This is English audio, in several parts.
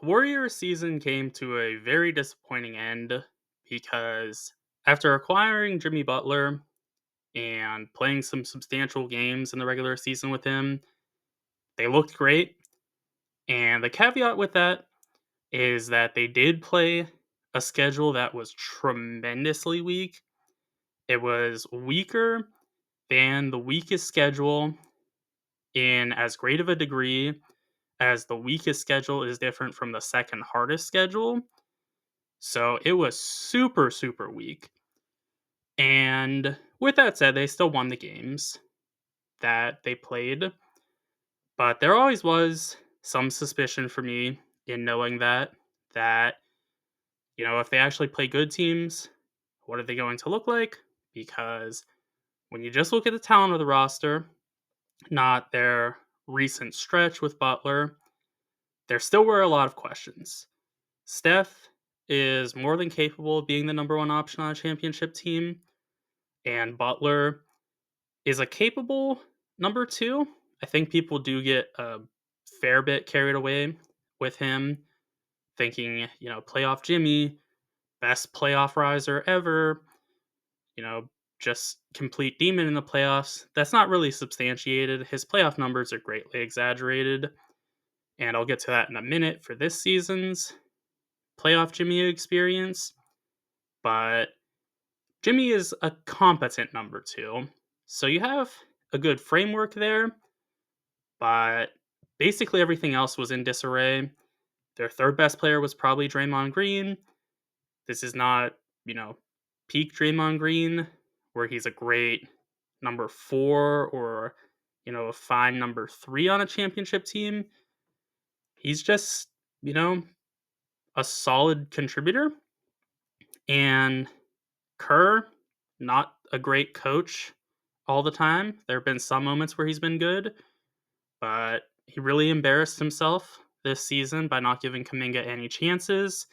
Warriors season came to a very disappointing end because after acquiring Jimmy Butler and playing some substantial games in the regular season with him, they looked great. And the caveat with that is that they did play a schedule that was tremendously weak. It was weaker than the weakest schedule in as great of a degree as the weakest schedule is different from the second hardest schedule. So it was super, super weak. And with that said, they still won the games that they played. But there always was some suspicion for me in knowing that, if they actually play good teams, what are they going to look like? Because when you just look at the talent of the roster, not their recent stretch with Butler, there still were a lot of questions. Steph is more than capable of being the number one option on a championship team, and Butler is a capable number two. I think people do get a fair bit carried away with him, thinking, playoff Jimmy, best playoff riser ever, you know, just complete demon in the playoffs. That's not really substantiated. His playoff numbers are greatly exaggerated, and I'll get to that in a minute for this season's playoff Jimmy experience. But Jimmy is a competent number two. So you have a good framework there, but basically everything else was in disarray. Their third best player was probably Draymond Green. This is not, peak Draymond Green, where he's a great number four or, a fine number three on a championship team. He's just, a solid contributor. And Kerr, not a great coach all the time. There have been some moments where he's been good, but he really embarrassed himself this season by not giving Kuminga any chances.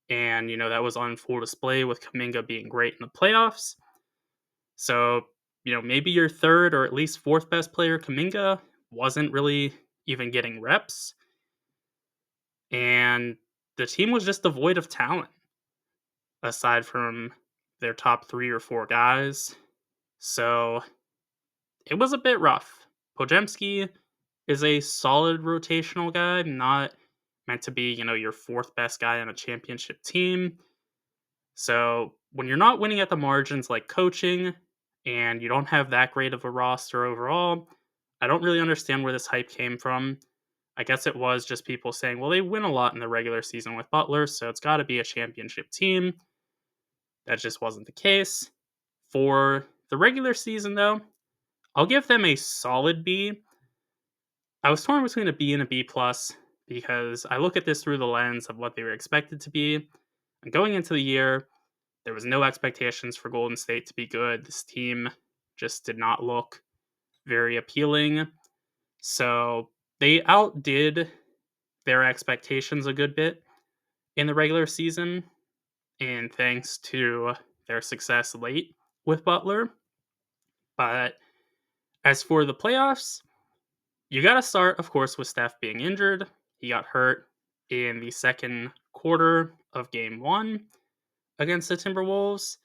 And, that was on full display with Kuminga being great in the playoffs. So, maybe your third or at least fourth best player, Kuminga, wasn't really even getting reps. And the team was just devoid of talent aside from their top three or four guys. So it was a bit rough. Podziemski is a solid rotational guy, not meant to be, your fourth best guy on a championship team. So when you're not winning at the margins like coaching and you don't have that great of a roster overall, I don't really understand where this hype came from. I guess it was just people saying, well, they win a lot in the regular season with Butler, so it's got to be a championship team. That just wasn't the case. For the regular season, though, I'll give them a solid B. I was torn between a B and a B plus because I look at this through the lens of what they were expected to be. And going into the year, there was no expectations for Golden State to be good. This team just did not look very appealing. So they outdid their expectations a good bit in the regular season, and thanks to their success late with Butler. But as for the playoffs, you got to start, of course, with Steph being injured. He got hurt in the second quarter of game one against the Timberwolves.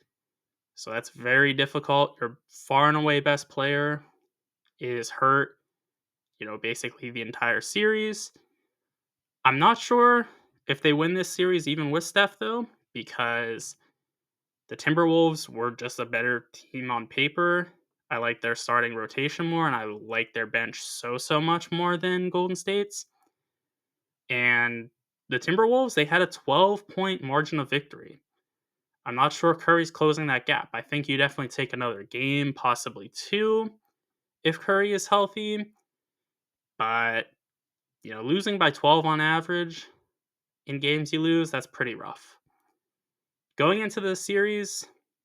So that's very difficult. Your far and away best player is hurt, basically the entire series. I'm not sure if they win this series even with Steph, though, because the Timberwolves were just a better team on paper. I like their starting rotation more, and I like their bench so much more than Golden State's. And the Timberwolves, they had a 12-point margin of victory. I'm not sure Curry's closing that gap. I think you definitely take another game, possibly two, if Curry is healthy. But, losing by 12 on average in games you lose, that's pretty rough. Going into the series,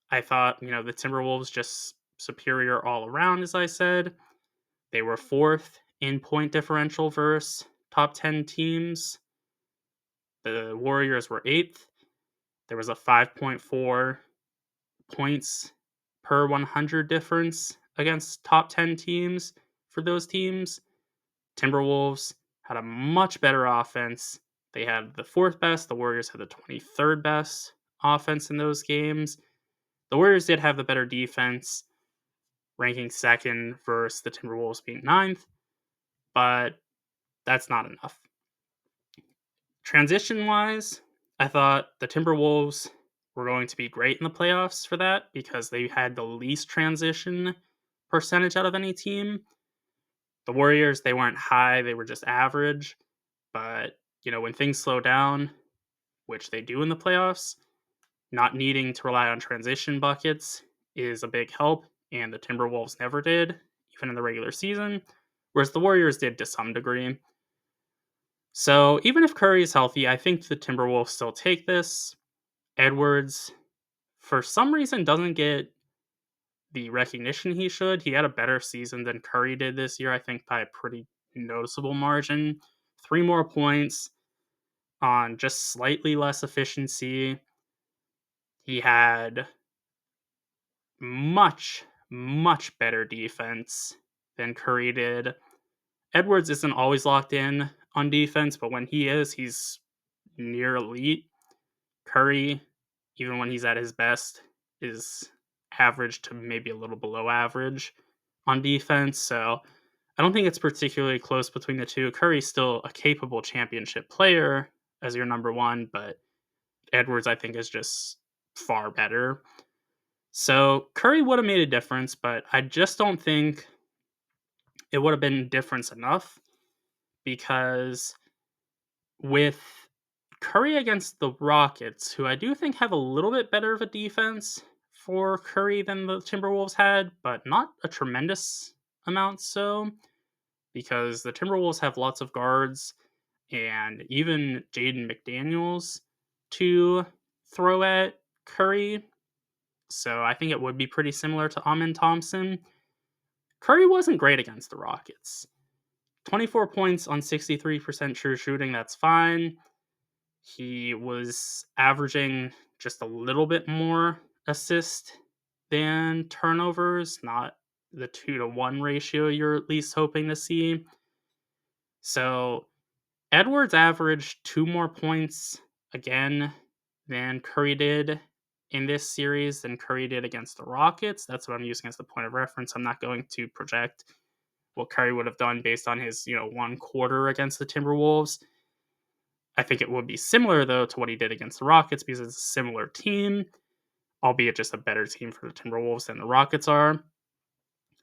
I thought, the Timberwolves just superior all around, as I said. They were fourth in point differential versus top 10 teams. The Warriors were eighth. There was a 5.4 points per 100 difference against top 10 teams for those teams. Timberwolves had a much better offense, They had the fourth best. The Warriors had the 23rd best offense in those games. The Warriors did have the better defense, ranking second versus the Timberwolves being ninth, but that's not enough. Transition-wise, I thought the Timberwolves were going to be great in the playoffs for that because they had the least transition percentage out of any team. The Warriors, they weren't high, they were just average. But, when things slow down, which they do in the playoffs, not needing to rely on transition buckets is a big help, and the Timberwolves never did, even in the regular season, whereas the Warriors did to some degree. So even if Curry is healthy, I think the Timberwolves still take this. Edwards, for some reason, doesn't get the recognition he should. He had a better season than Curry did this year, I think, by a pretty noticeable margin. 3 more points on just slightly less efficiency. He had much, much better defense than Curry did. Edwards isn't always locked in on defense, but when he is, he's near elite. Curry, even when he's at his best, is average to maybe a little below average on defense. So I don't think it's particularly close between the two. Curry's still a capable championship player as your number one, but Edwards, I think, is just far better. So Curry would have made a difference, but I just don't think it would have been difference enough because with Curry against the Rockets, who I do think have a little bit better of a defense for Curry than the Timberwolves had, but not a tremendous amount so, because the Timberwolves have lots of guards and even Jaden McDaniels to throw at Curry. So I think it would be pretty similar to Amen Thompson. Curry wasn't great against the Rockets. 24 points on 63% true shooting, that's fine. He was averaging just a little bit more assist than turnovers, not the 2-to-1 ratio you're at least hoping to see. So Edwards averaged 2 more points again than Curry did in this series than Curry did against the Rockets. That's what I'm using as the point of reference. I'm not going to project what Curry would have done based on his, 1 quarter against the Timberwolves. I think it would be similar, though, to what he did against the Rockets because it's a similar team, albeit just a better team for the Timberwolves than the Rockets are.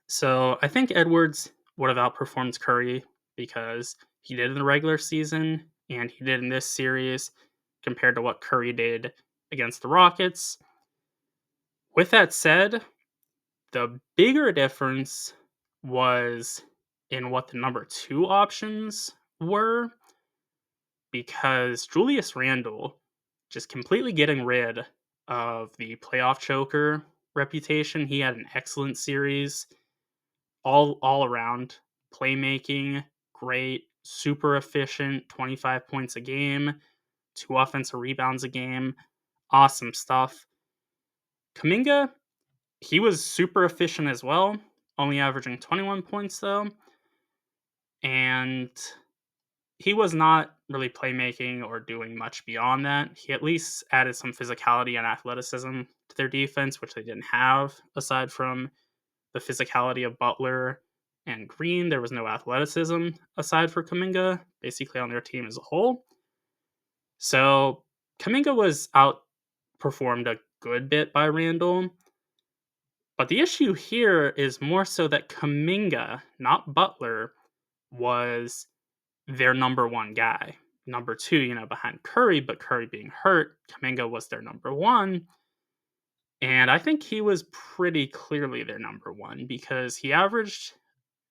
So I think Edwards would have outperformed Curry because he did in the regular season and he did in this series compared to what Curry did against the Rockets. With that said, the bigger difference was in what the number 2 options were, because Julius Randle just completely getting rid of the playoff choker reputation. He had an excellent series, all around playmaking, great, super efficient, 25 points a game, 2 offensive rebounds a game, awesome stuff. Kuminga, he was super efficient as well, only averaging 21 points though, and he was not really playmaking or doing much beyond that. He at least added some physicality and athleticism to their defense, which they didn't have aside from the physicality of Butler and Green. There was no athleticism aside for Kuminga, basically on their team as a whole. So Kuminga was outperformed a good bit by Randle. But the issue here is more so that Kuminga, not Butler, was their number 1 guy. Number 2, behind Curry, but Curry being hurt, Kuminga was their number 1. And I think he was pretty clearly their number 1 because he averaged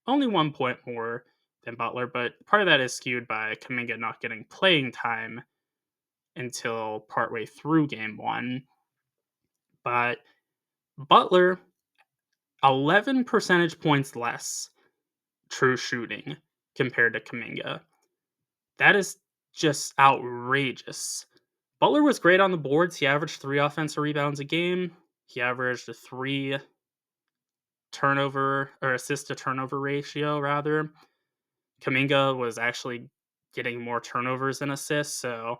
only 1 point more than Butler, but part of that is skewed by Kuminga not getting playing time until partway through game 1. But Butler, 11 percentage points less true shooting compared to Kuminga. That is just outrageous. Butler was great on the boards. He averaged 3 offensive rebounds a game. He averaged a 3 turnover or assist to turnover ratio, rather. Kuminga was actually getting more turnovers and assists. So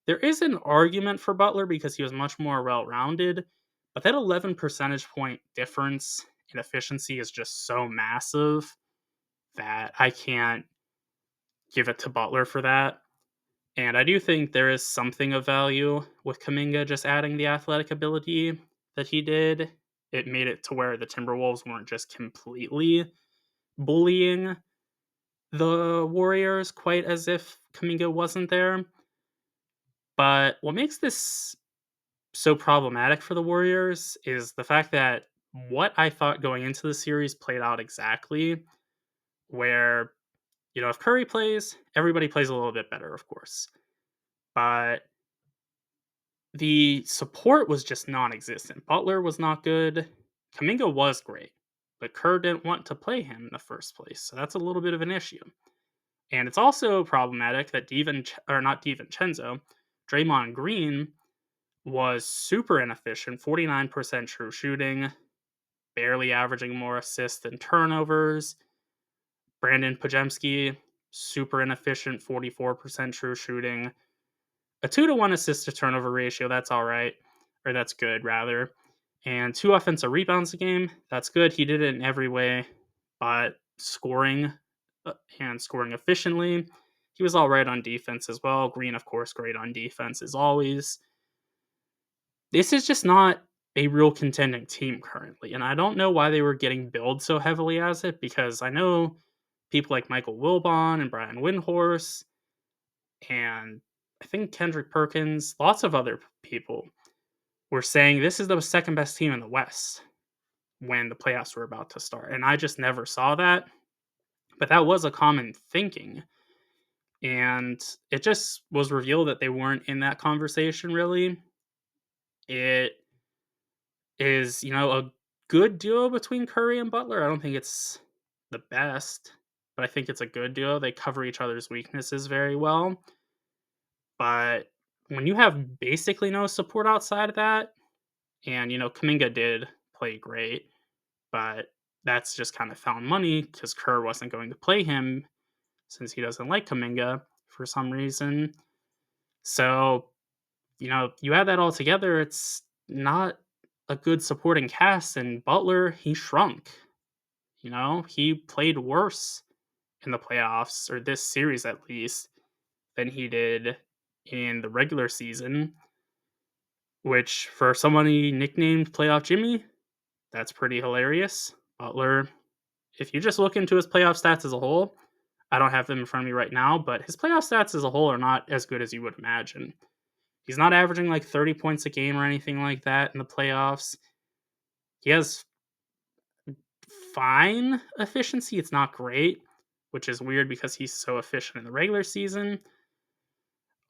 there is an argument for Butler because he was much more well rounded. But that 11 percentage point difference in efficiency is just so massive that I can't give it to Butler for that. And I do think there is something of value with Kuminga just adding the athletic ability that he did. It made it to where the Timberwolves weren't just completely bullying the Warriors quite as if Kuminga wasn't there. But what makes this so problematic for the Warriors is the fact that what I thought going into the series played out exactly, where, if Curry plays, everybody plays a little bit better, of course. But the support was just non-existent. Butler was not good. Kuminga was great, but Kerr didn't want to play him in the first place, so that's a little bit of an issue. And it's also problematic that not DiVincenzo, Draymond Green was super inefficient, 49% true shooting, barely averaging more assists than turnovers. Brandon Pojemski, super inefficient, 44% true shooting. A 2-to-1 assist to turnover ratio, that's all right. Or that's good, rather. And 2 offensive rebounds a game, that's good. He did it in every way, but scoring and scoring efficiently, he was all right on defense as well. Green, of course, great on defense as always. This is just not a real contending team currently, and I don't know why they were getting billed so heavily as it, because I know people like Michael Wilbon and Brian Windhorst and I think Kendrick Perkins, lots of other people were saying this is the second best team in the West when the playoffs were about to start. And I just never saw that. But that was a common thinking. And it just was revealed that they weren't in that conversation really. It is, a good duo between Curry and Butler. I don't think it's the best, but I think it's a good duo. They cover each other's weaknesses very well. But when you have basically no support outside of that, and Kuminga did play great, but that's just kind of found money because Kerr wasn't going to play him since he doesn't like Kuminga for some reason. So, you add that all together, it's not a good supporting cast. And Butler, he shrunk. He played worse in the playoffs, or this series at least, than he did in the regular season, which for someone he nicknamed Playoff Jimmy, that's pretty hilarious. Butler, if you just look into his playoff stats as a whole, I don't have them in front of me right now, but his playoff stats as a whole are not as good as you would imagine. He's not averaging like 30 points a game or anything like that in the playoffs. He has fine efficiency. It's not great, which is weird because he's so efficient in the regular season.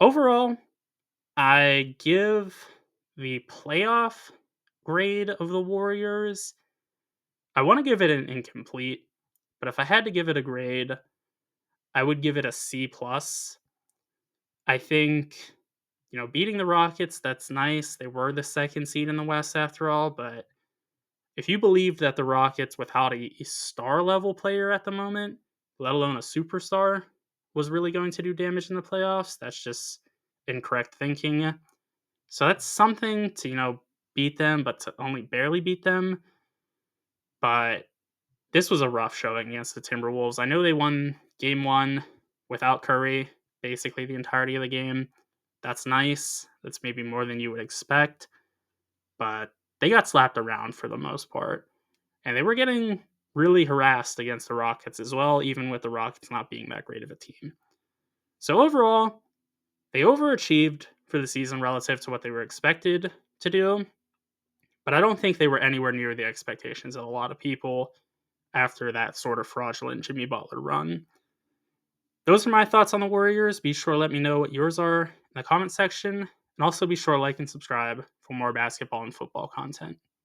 Overall, I give the playoff grade of the Warriors, I want to give it an incomplete, but if I had to give it a grade, I would give it a C plus. I think, beating the Rockets, that's nice. They were the second seed in the West after all, but if you believe that the Rockets, without a star level player at the moment, let alone a superstar, was really going to do damage in the playoffs, that's just incorrect thinking. So that's something to, beat them, but to only barely beat them. But this was a rough showing against the Timberwolves. I know they won game 1 without Curry, basically the entirety of the game. That's nice. That's maybe more than you would expect. But they got slapped around for the most part. And they were getting really harassed against the Rockets as well, even with the Rockets not being that great of a team. So overall, they overachieved for the season relative to what they were expected to do. But I don't think they were anywhere near the expectations of a lot of people after that sort of fraudulent Jimmy Butler run. Those are my thoughts on the Warriors. Be sure to let me know what yours are in the comment section. And also be sure to like and subscribe for more basketball and football content.